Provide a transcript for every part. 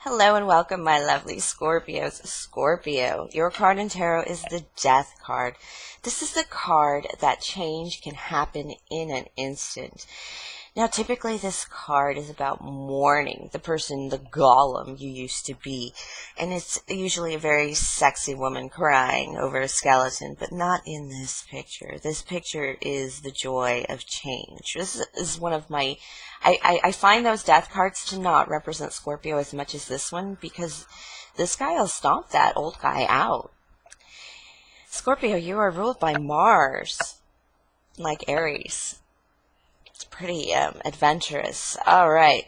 Hello and welcome, my lovely Scorpios. Scorpio, your card in tarot is the Death card. This is the card that change can happen in an instant. Now, typically this card is about mourning the person, the golem you used to be. And it's usually a very sexy woman crying over a skeleton, but not in this picture. This picture is the joy of change. This is one of my... I find those death cards to not represent Scorpio as much as this one, because this guy will stomp that old guy out. Scorpio, you are ruled by Mars, like Aries. It's pretty adventurous. All right.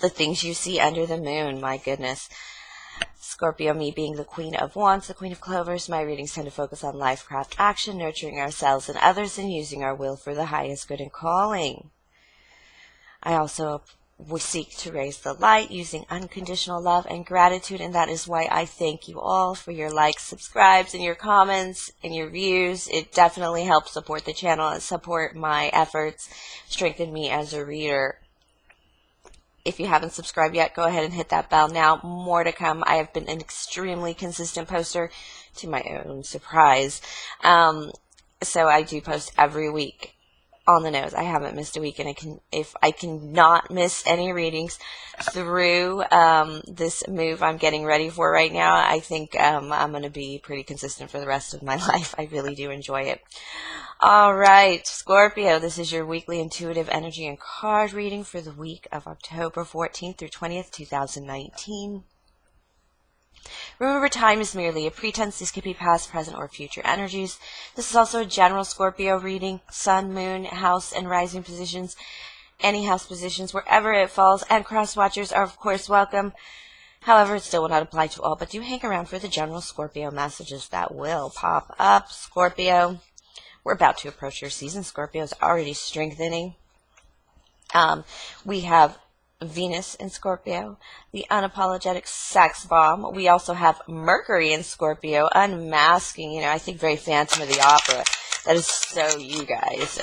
The things you see under the moon, my goodness. Scorpio, me being the Queen of Wands, the Queen of Clovers, my readings tend to focus on life, craft, action, nurturing ourselves and others, and using our will for the highest good and calling. I also seek to raise the light using unconditional love and gratitude, and that is why I thank you all for your likes, subscribes, and your comments and your views. It definitely helps support the channel and support my efforts, strengthen me as a reader. If you haven't subscribed yet, go ahead and hit that bell now. More to come. I have been an extremely consistent poster, to my own surprise. So I do post every week. On the nose. I haven't missed a week, and if I cannot miss any readings through this move I'm getting ready for right now, I think I'm going to be pretty consistent for the rest of my life. I really do enjoy it. All right, Scorpio, this is your weekly intuitive energy and card reading for the week of October 14th through 20th, 2019. Remember, time is merely a pretense. These could be past, present, or future energies. This is also a general Scorpio reading. Sun, moon, house, and rising positions. Any house positions, wherever it falls, and cross watchers are, of course, welcome. However, it still will not apply to all, but do hang around for the general Scorpio messages that will pop up. Scorpio, we're about to approach your season. Scorpio is already strengthening. We have Venus in Scorpio, the unapologetic sex bomb. We also have Mercury in Scorpio, unmasking, I think very Phantom of the Opera. That is so you guys.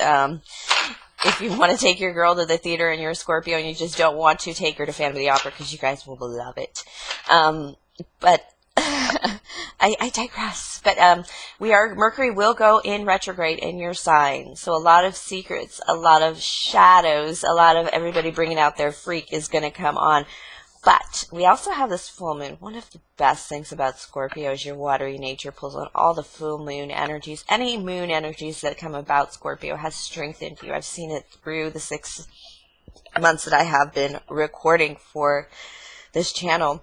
If you want to take your girl to the theater and you're a Scorpio and you just don't want to, take her to Phantom of the Opera because you guys will love it. But I digress. But Mercury will go in retrograde in your sign. So a lot of secrets, a lot of shadows, a lot of everybody bringing out their freak is going to come on. But we also have this full moon. One of the best things about Scorpio is your watery nature pulls on all the full moon energies. Any moon energies that come about Scorpio has strengthened you. I've seen it through the 6 months that I have been recording for this channel.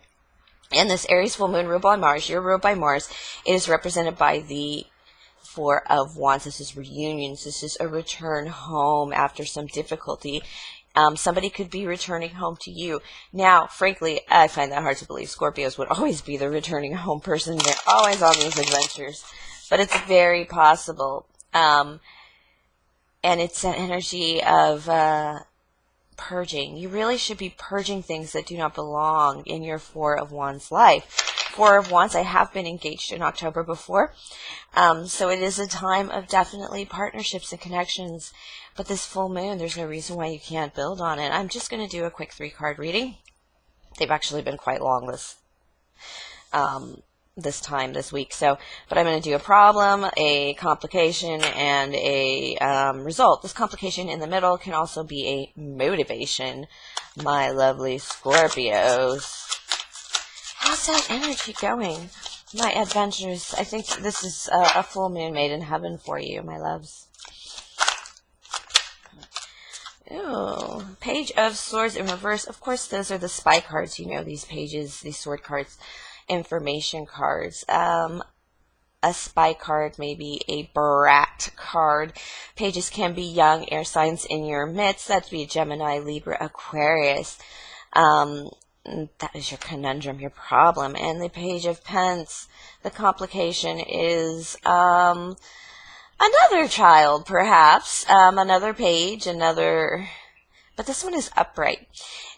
And this Aries full moon ruled by Mars, you're ruled by Mars. It is represented by the 4 of Wands. This is reunions. This is a return home after some difficulty. Somebody could be returning home to you. Now, frankly, I find that hard to believe. Scorpios would always be the returning home person. They're always on these adventures. But it's very possible. And it's an energy of purging. You really should be purging things that do not belong in your 4 of Wands life. 4 of Wands, I have been engaged in October before. So it is a time of definitely partnerships and connections. But this full moon, there's no reason why you can't build on it. I'm just going to do a quick 3-card reading. They've actually been quite long this week. So, but I'm going to do a problem, a complication, and a result. This complication in the middle can also be a motivation, my lovely Scorpios. How's that energy going? My adventures. I think this is a full moon made in heaven for you, my loves. Ooh, Page of Swords in reverse. Of course, those are the spy cards. You know these pages, these sword cards. Information cards. A spy card, maybe a brat card. Pages can be young air signs in your midst. That'd be Gemini, Libra, Aquarius. That is your conundrum, your problem. And the Page of Pence, the complication is another child, perhaps. Another page, but this one is upright.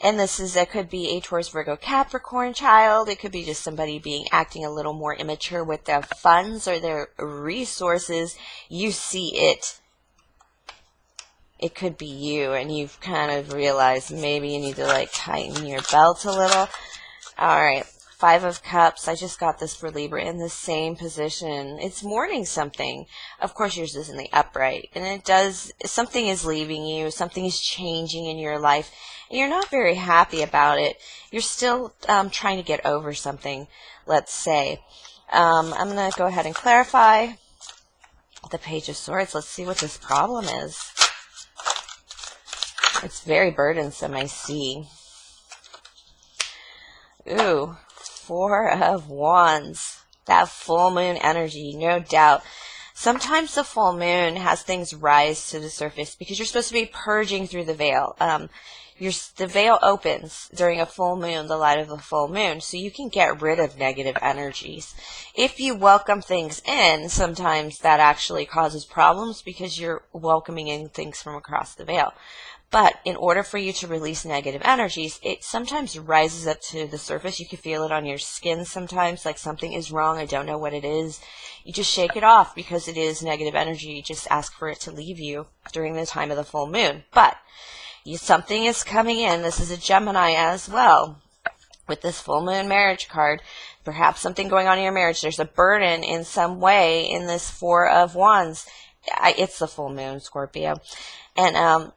And this is, it could be a Taurus, Virgo, Capricorn child. It could be just somebody acting a little more immature with their funds or their resources. You see it. It could be you, and you've kind of realized maybe you need to, like, tighten your belt a little. All right. Five of Cups. I just got this for Libra in the same position. It's mourning something. Of course, yours is in the upright. And it does, something is leaving you. Something is changing in your life. And you're not very happy about it. You're still trying to get over something, let's say. I'm going to go ahead and clarify the Page of Swords. Let's see what this problem is. It's very burdensome, I see. Ooh. Four of Wands, that full moon energy, no doubt. Sometimes the full moon has things rise to the surface because you're supposed to be purging through the veil. The veil opens during a full moon, the light of the full moon, so you can get rid of negative energies. If you welcome things in, sometimes that actually causes problems because you're welcoming in things from across the veil. But in order for you to release negative energies, it sometimes rises up to the surface. You can feel it on your skin sometimes, like something is wrong. I don't know what it is. You just shake it off because it is negative energy. You just ask for it to leave you during the time of the full moon. But something is coming in. This is a Gemini as well. With this full moon marriage card, perhaps something going on in your marriage. There's a burden in some way in this Four of Wands. It's the full moon, Scorpio. And,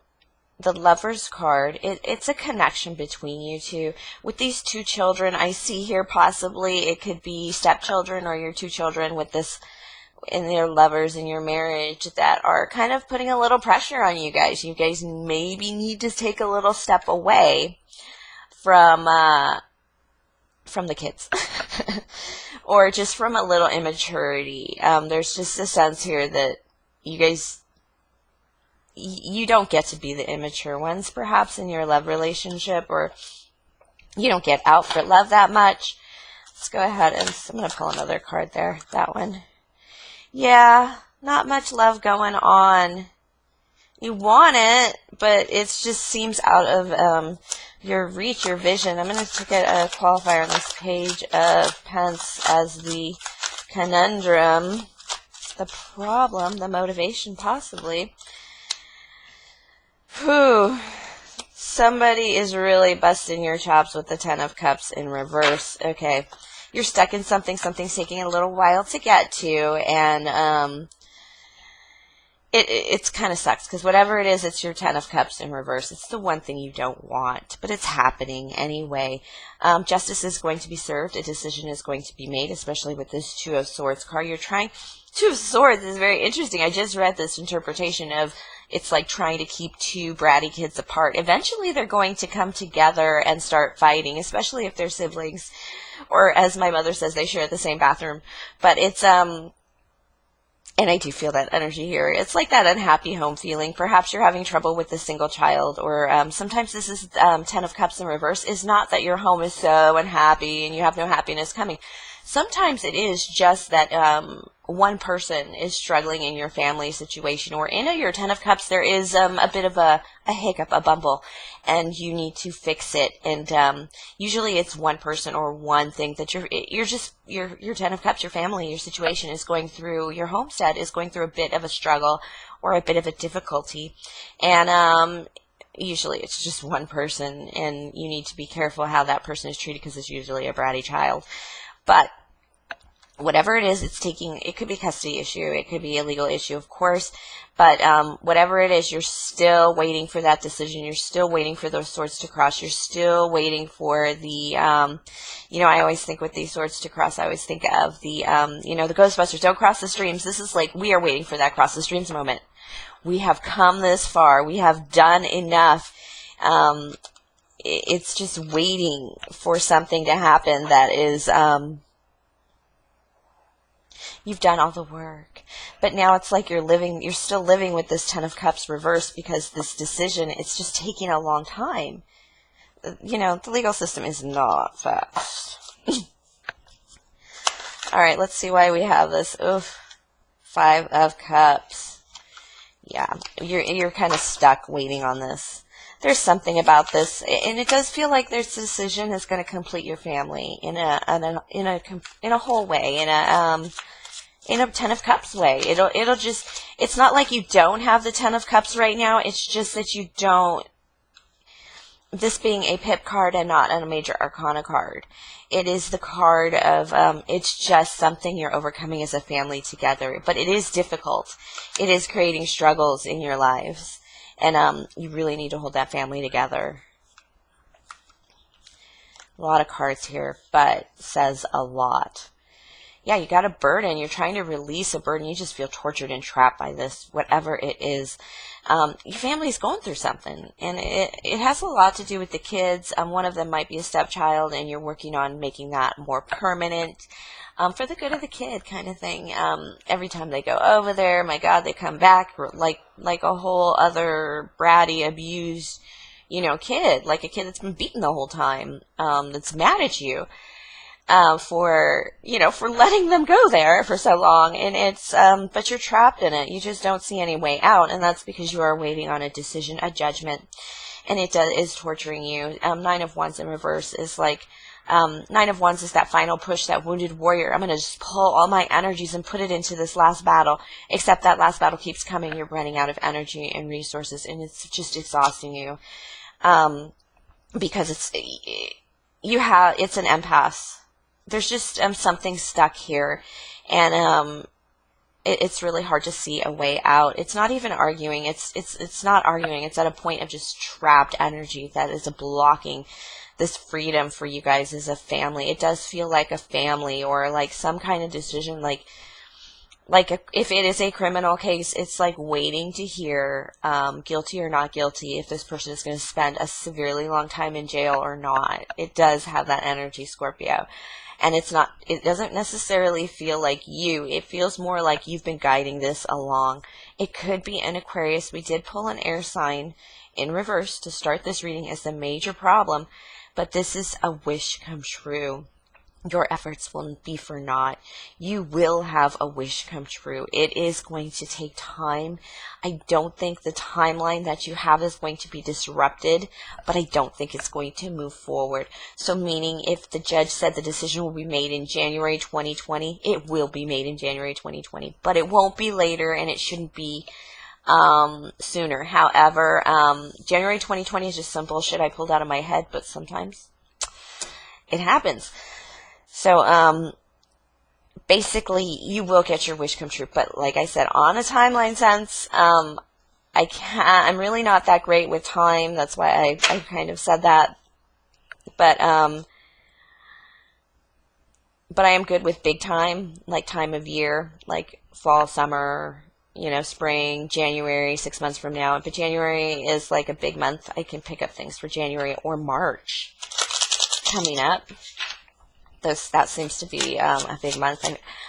the Lover's card, it's a connection between you two. With these two children, I see here possibly it could be stepchildren or your two children with this in their lovers in your marriage that are kind of putting a little pressure on you guys. You guys maybe need to take a little step away from the kids. Or just from a little immaturity. There's just a sense here that you don't get to be the immature ones, perhaps, in your love relationship, or you don't get out for love that much. Let's go ahead and I'm going to pull another card there. That one. Yeah, not much love going on. You want it, but it just seems out of your reach, your vision. I'm going to get a qualifier on this Page of Pence as the conundrum, the problem, the motivation, possibly. Whew. Somebody is really busting your chops with the Ten of Cups in reverse. Okay. You're stuck in something. Something's taking a little while to get to. And it's kind of sucks. Because whatever it is, it's your Ten of Cups in reverse. It's the one thing you don't want. But it's happening anyway. Justice is going to be served. A decision is going to be made. Especially with this Two of Swords card. Two of Swords is very interesting. I just read this interpretation of it's like trying to keep two bratty kids apart. Eventually they're going to come together and start fighting, especially if they're siblings. Or as my mother says, they share the same bathroom. But it's, and I do feel that energy here. It's like that unhappy home feeling. Perhaps you're having trouble with a single child, or sometimes this is Ten of Cups in reverse. Is not that your home is so unhappy and you have no happiness coming. Sometimes it is just that one person is struggling in your family situation, or in your Ten of Cups there is a bit of a hiccup, a bumble, and you need to fix it. And usually it's one person or one thing that your Ten of Cups, your family, your situation is going through, your homestead is going through a bit of a struggle or a bit of a difficulty. And usually it's just one person, and you need to be careful how that person is treated because it's usually a bratty child. But whatever it is, it could be a custody issue, it could be a legal issue, of course, but whatever it is, you're still waiting for that decision, you're still waiting for those swords to cross, you're still waiting for the, I always think with these swords to cross, I always think of the, the Ghostbusters, don't cross the streams. This is like, we are waiting for that cross the streams moment. We have come this far, we have done enough. It's just waiting for something to happen that is, you've done all the work. But now it's like you're still living with this Ten of Cups reversed because this decision, it's just taking a long time. The legal system is not fast. All right, let's see why we have this. Oof. Five of Cups. Yeah, you're kind of stuck waiting on this. There's something about this, and it does feel like this decision is going to complete your family in a whole way, in a Ten of Cups way. It'll just, it's not like you don't have the Ten of Cups right now. It's just that you don't, this being a pip card and not a major arcana card. It is the card of, it's just something you're overcoming as a family together. But it is difficult. It is creating struggles in your lives. And you really need to hold that family together. A lot of cards here, but says a lot. Yeah, you got a burden. You're trying to release a burden. You just feel tortured and trapped by this, whatever it is. Your family's going through something, and it has a lot to do with the kids. One of them might be a stepchild, and you're working on making that more permanent for the good of the kid, kind of thing. Every time they go over there, my God, they come back like a whole other bratty, abused, kid, like a kid that's been beaten the whole time, that's mad at you. For letting them go there for so long. And it's, but you're trapped in it. You just don't see any way out. And that's because you are waiting on a decision, a judgment. And it is torturing you. 9 of Wands in reverse is like, 9 of Wands is that final push, that wounded warrior. I'm going to just pull all my energies and put it into this last battle. Except that last battle keeps coming. You're running out of energy and resources. And it's just exhausting you. Because it's an impasse. There's just something stuck here, and it's really hard to see a way out. It's not even arguing. It's not arguing. It's at a point of just trapped energy that is blocking this freedom for you guys as a family. It does feel like a family, or like some kind of decision, if it is a criminal case, it's like waiting to hear guilty or not guilty, if this person is going to spend a severely long time in jail or not. It does have that energy, Scorpio. And it doesn't necessarily feel like you. It feels more like you've been guiding this along. It could be an Aquarius. We did pull an air sign in reverse to start this reading as the major problem, but this is a wish come true. Your efforts will be for naught. You will have a wish come true. It is going to take time. I don't think the timeline that you have is going to be disrupted, but I don't think it's going to move forward. So meaning if the judge said the decision will be made in January 2020, it will be made in January 2020, but it won't be later, and it shouldn't be sooner. However, January 2020 is just some bullshit I pulled out of my head, but sometimes it happens. So, basically, you will get your wish come true. But like I said, on a timeline sense, I'm really not that great with time. That's why I kind of said that. But I am good with big time, like time of year, like fall, summer, spring, January, 6 months from now. But January is like a big month. I can pick up things for January or March coming up. That seems to be a big month.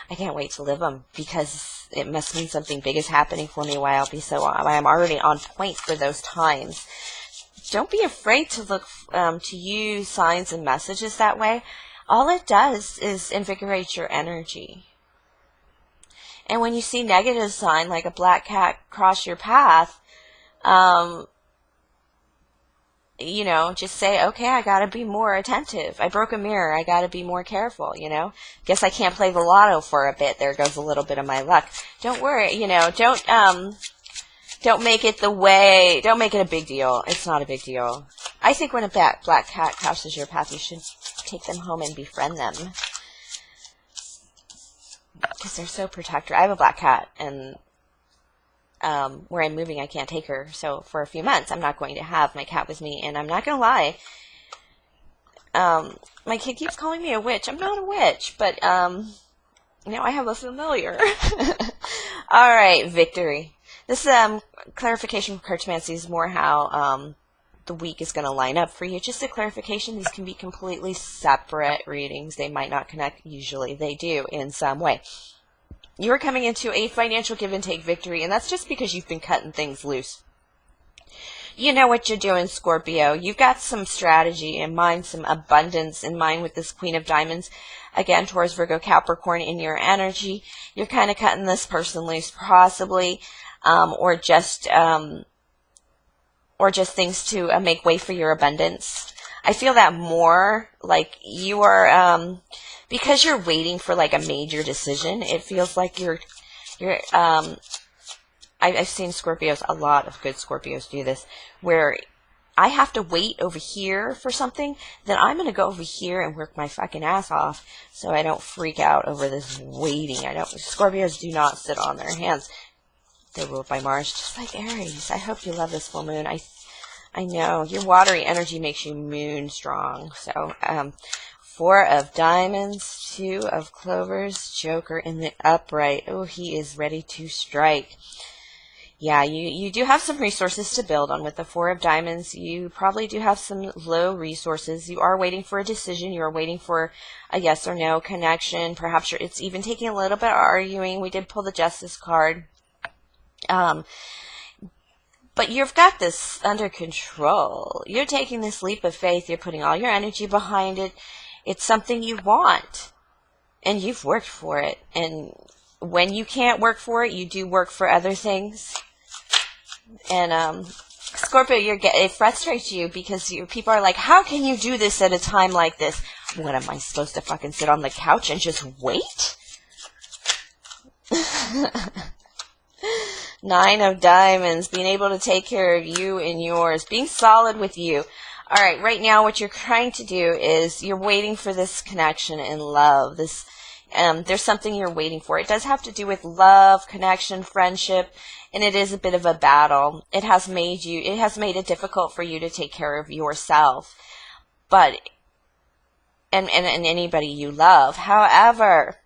I can't wait to live them, because it must mean something big is happening for me while I'm already on point for those times. Don't be afraid to look to use signs and messages that way. All it does is invigorate your energy. And when you see negative sign like a black cat cross your path, just say, okay, I gotta be more attentive. I broke a mirror. I gotta be more careful, Guess I can't play the lotto for a bit. There goes a little bit of my luck. Don't worry, don't make it don't make it a big deal. It's not a big deal. I think when a black cat crosses your path, you should take them home and befriend them. Because they're so protector. I have a black cat, and where I'm moving, I can't take her. So for a few months, I'm not going to have my cat with me. And I'm not going to lie. My kid keeps calling me a witch. I'm not a witch, but, I have a familiar. All right, victory. This, clarification for cartomancy is more how, the week is going to line up for you. Just a clarification, these can be completely separate readings. They might not connect. Usually they do in some way. You're coming into a financial give and take victory, and that's just because you've been cutting things loose. You know what you're doing, Scorpio. You've got some strategy in mind, some abundance in mind with this Queen of Diamonds. Again, Taurus, Virgo, Capricorn in your energy. You're kind of cutting this person loose, possibly, or just things to make way for your abundance. I feel that more like you are, because you're waiting for like a major decision. It feels like I've seen Scorpios, a lot of good Scorpios do this, where I have to wait over here for something, then I'm going to go over here and work my fucking ass off so I don't freak out over this waiting. I don't, Scorpios do not sit on their hands. They're ruled by Mars, just like Aries. I hope you love this full moon. I know your watery energy makes you moon strong. So, 4 of diamonds, 2 of clovers, Joker in the upright. Oh, he is ready to strike. Yeah, you do have some resources to build on with the 4 of diamonds. You probably do have some low resources. You are waiting for a decision. You are waiting for a yes or no connection. Perhaps it's even taking a little bit of arguing. We did pull the Justice card. But you've got this under control. You're taking this leap of faith. You're putting all your energy behind it. It's something you want. And you've worked for it. And when you can't work for it, you do work for other things. And Scorpio, it frustrates you because people are like, how can you do this at a time like this? What, am I supposed to fucking sit on the couch and just wait? 9 of diamonds, being able to take care of you and yours, being solid with you. All right, right now what you're trying to do is you're waiting for this connection and love. There's something you're waiting for. It does have to do with love, connection, friendship, and it is a bit of a battle. It has made it difficult for you to take care of yourself, and anybody you love. However,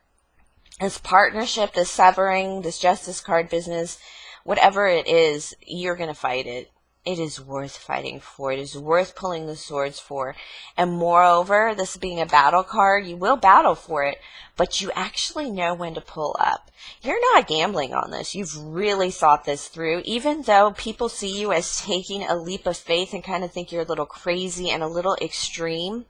this partnership, this severing, this Justice card business, whatever it is, you're going to fight it. It is worth fighting for. It is worth pulling the swords for. And moreover, this being a battle card, you will battle for it, but you actually know when to pull up. You're not gambling on this. You've really thought this through. Even though people see you as taking a leap of faith and kind of think you're a little crazy and a little extreme,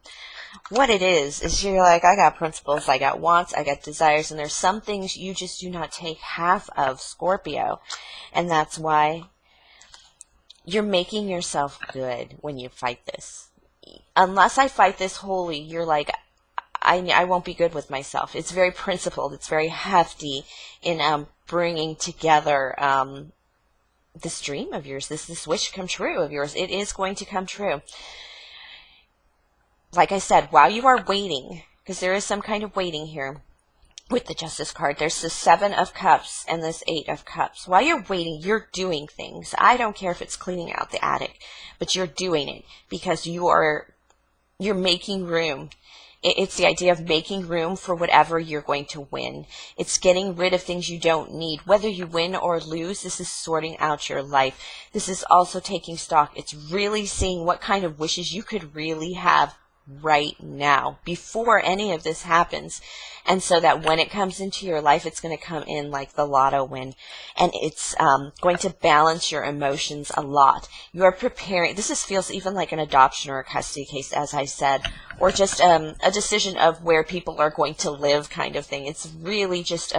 what it is you're like, I got principles, I got wants, I got desires, and there's some things you just do not take half of, Scorpio. And that's why you're making yourself good when you fight this. Unless I fight this wholly, you're like, I won't be good with myself. It's very principled. It's very hefty in bringing together this dream of yours, this wish come true of yours. It is going to come true. Like I said, while you are waiting, because there is some kind of waiting here, with the Justice card, there's the 7 of Cups and this 8 of Cups. While you're waiting, you're doing things. I don't care if it's cleaning out the attic, but you're doing it because you're making room. It's the idea of making room for whatever you're going to win. It's getting rid of things you don't need. Whether you win or lose, this is sorting out your life. This is also taking stock. It's really seeing what kind of wishes you could really have right now before any of this happens, and so that when it comes into your life, it's going to come in like the lotto win, and it's going to balance your emotions a lot. You are preparing. This feels even like an adoption or a custody case, as I said, or just a decision of where people are going to live kind of thing. It's really just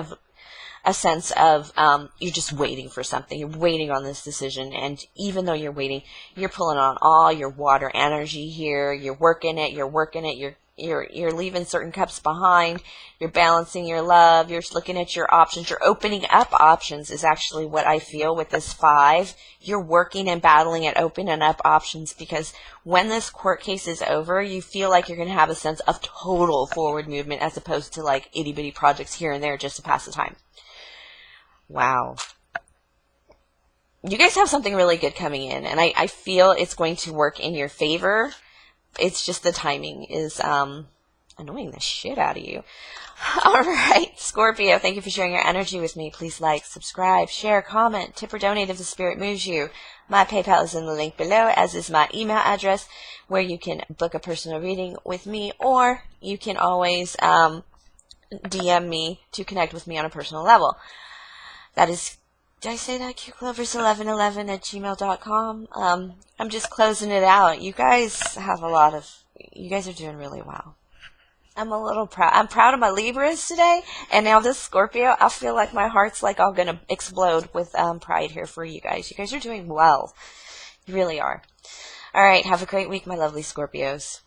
a sense of you're just waiting for something. You're waiting on this decision, and even though you're waiting, you're pulling on all your water energy here. You're working it. You're leaving certain cups behind. You're balancing your love. You're looking at your options. You're opening up options is actually what I feel with this 5. You're working and battling at opening up options, because when this court case is over, you feel like you're going to have a sense of total forward movement as opposed to like itty bitty projects here and there just to pass the time. Wow. You guys have something really good coming in, and I feel it's going to work in your favor. It's just the timing is annoying the shit out of you. All right, Scorpio, thank you for sharing your energy with me. Please like, subscribe, share, comment, tip or donate if the spirit moves you. My PayPal is in the link below, as is my email address, where you can book a personal reading with me, or you can always DM me to connect with me on a personal level. That is, did I say that? Clovers1111@gmail.com. I'm just closing it out. You guys have you guys are doing really well. I'm a little proud. I'm proud of my Libras today, and now this Scorpio, I feel like my heart's like all going to explode with pride here for you guys. You guys are doing well. You really are. All right, have a great week, my lovely Scorpios.